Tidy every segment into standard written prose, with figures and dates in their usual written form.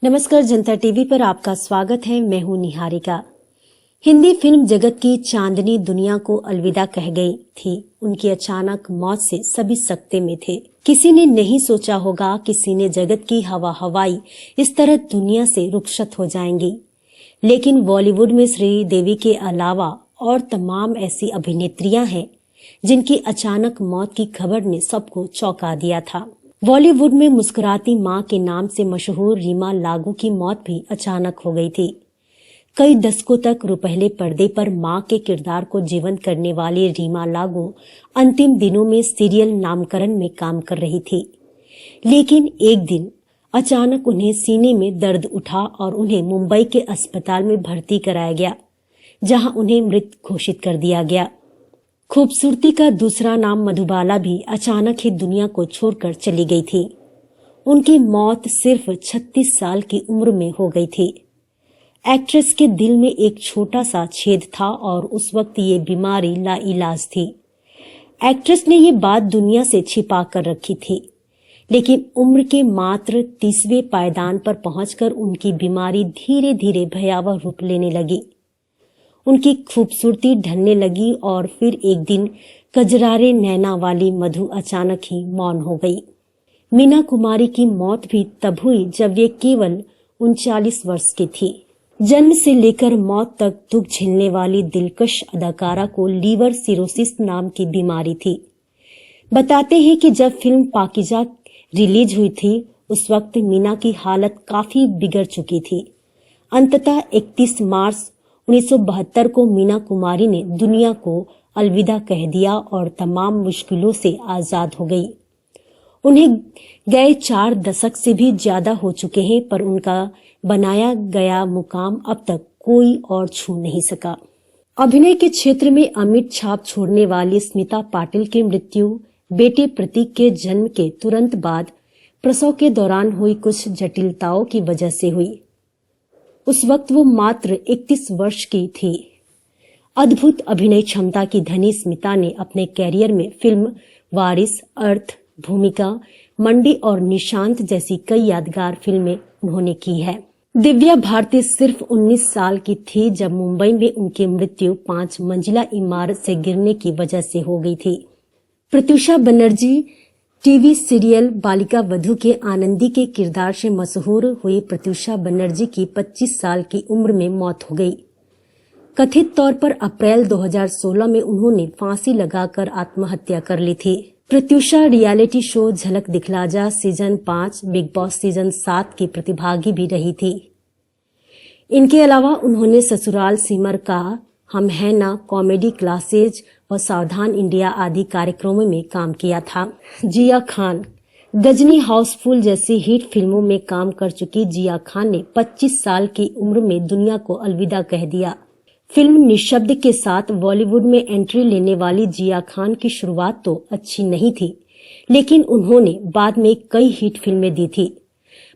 नमस्कार, जनता टीवी पर आपका स्वागत है। मैं हूं निहारिका। हिंदी फिल्म जगत की चांदनी दुनिया को अलविदा कह गई थी। उनकी अचानक मौत से सभी सकते में थे। किसी ने नहीं सोचा होगा कि सिने जगत की हवाई इस तरह दुनिया से रुखसत हो जाएंगी। लेकिन बॉलीवुड में श्रीदेवी के अलावा और तमाम ऐसी अभिनेत्रियां हैं जिनकी अचानक मौत की खबर ने सबको चौंका दिया था। बॉलीवुड में मुस्कुराती मां के नाम से मशहूर रीमा लागू की मौत भी अचानक हो गई थी। कई दशकों तक रुपहले पर्दे पर मां के किरदार को जीवंत करने वाली रीमा लागू अंतिम दिनों में सीरियल नामकरण में काम कर रही थी। लेकिन एक दिन अचानक उन्हें सीने में दर्द उठा और उन्हें मुंबई के अस्पताल में भर्ती कराया गया, जहां उन्हें मृत घोषित कर दिया गया। खूबसूरती का दूसरा नाम मधुबाला भी अचानक ही दुनिया को छोड़कर चली गई थी। उनकी मौत सिर्फ 36 साल की उम्र में हो गई थी। एक्ट्रेस के दिल में एक छोटा सा छेद था और उस वक्त ये बीमारी लाइलाज थी। एक्ट्रेस ने ये बात दुनिया से छिपा कर रखी थी, लेकिन उम्र के मात्र 30वें पायदान पर पहुंचकर उनकी बीमारी धीरे धीरे भयावह रूप लेने लगी। उनकी खूबसूरती ढलने लगी और फिर एक दिन कजरारे नैना वाली मधु अचानक ही मौन हो गई। मीना कुमारी की मौत भी तब हुई जब वे केवल 39 वर्ष की थी। जन्म से लेकर मौत तक दुख झेलने वाली दिलकश अदाकारा को लीवर सिरोसिस नाम की बीमारी थी। बताते हैं कि जब फिल्म पाकीज़ा रिलीज हुई थी, उस वक्त मीना की हालत काफी बिगड़ चुकी थी। अंततः 31 मार्च 1972 को मीना कुमारी ने दुनिया को अलविदा कह दिया और तमाम मुश्किलों से आजाद हो गई। उन्हें गए 4 दशक से भी ज्यादा हो चुके हैं, पर उनका बनाया गया मुकाम अब तक कोई और छू नहीं सका। अभिनय के क्षेत्र में अमिट छाप छोड़ने वाली स्मिता पाटिल की मृत्यु बेटे प्रतीक के जन्म के तुरंत बाद प्रसव के दौरान हुई कुछ जटिलताओं की वजह से हुई। उस वक्त वो मात्र 31 वर्ष की थी। अद्भुत अभिनय क्षमता की धनी स्मिता ने अपने कैरियर में फिल्म वारिस, अर्थ, भूमिका, मंडी और निशांत जैसी कई यादगार फिल्में उन्होंने की है। दिव्या भारती सिर्फ 19 साल की थी जब मुंबई में उनकी मृत्यु 5 मंजिला इमारत से गिरने की वजह से हो गई थी। प्रत्यूषा बनर्जी टीवी सीरियल बालिका वधू के आनंदी के किरदार से मशहूर हुई प्रत्यूषा बनर्जी की 25 साल की उम्र में मौत हो गई। कथित तौर पर अप्रैल 2016 में उन्होंने फांसी लगाकर आत्महत्या कर ली थी। प्रत्यूषा रियलिटी शो झलक दिखला जा सीजन 5, बिग बॉस सीजन 7 की प्रतिभागी भी रही थी। इनके अलावा उन्होंने ससुराल सिमर का, हम हैं ना, कॉमेडी क्लासेज और सावधान इंडिया आदि कार्यक्रमों में काम किया था। जिया खान गजनी, हाउसफुल जैसी हिट फिल्मों में काम कर चुकी जिया खान ने 25 साल की उम्र में दुनिया को अलविदा कह दिया। फिल्म निशब्द के साथ बॉलीवुड में एंट्री लेने वाली जिया खान की शुरुआत तो अच्छी नहीं थी, लेकिन उन्होंने बाद में कई हिट फिल्में दी थी।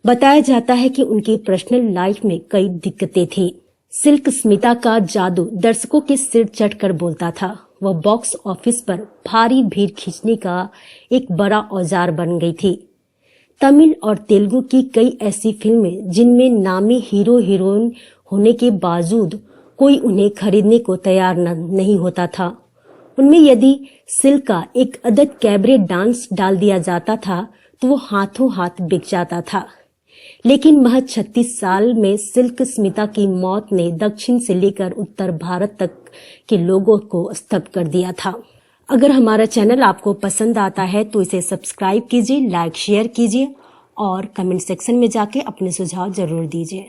बताया जाता है कि उनकी पर्सनल लाइफ में कई दिक्कतें थी। सिल्क स्मिता का जादू दर्शकों के सिर चढ़कर बोलता था। वह बॉक्स ऑफिस पर भारी भीड़ खींचने का एक बड़ा औजार बन गई थी। तमिल और तेलुगु की कई ऐसी फिल्में जिनमें नामी हीरो हीरोइन होने के बावजूद कोई उन्हें खरीदने को तैयार नहीं होता था। उनमें यदि सिल्क का एक अदद कैबरे डांस डाल दिया जाता था तो वो हाथों हाथ बिक जाता था। लेकिन महज 36 साल में सिल्क स्मिता की मौत ने दक्षिण से लेकर उत्तर भारत तक के लोगों को स्तब्ध कर दिया था। अगर हमारा चैनल आपको पसंद आता है तो इसे सब्सक्राइब कीजिए, लाइक शेयर कीजिए और कमेंट सेक्शन में जाके अपने सुझाव जरूर दीजिए।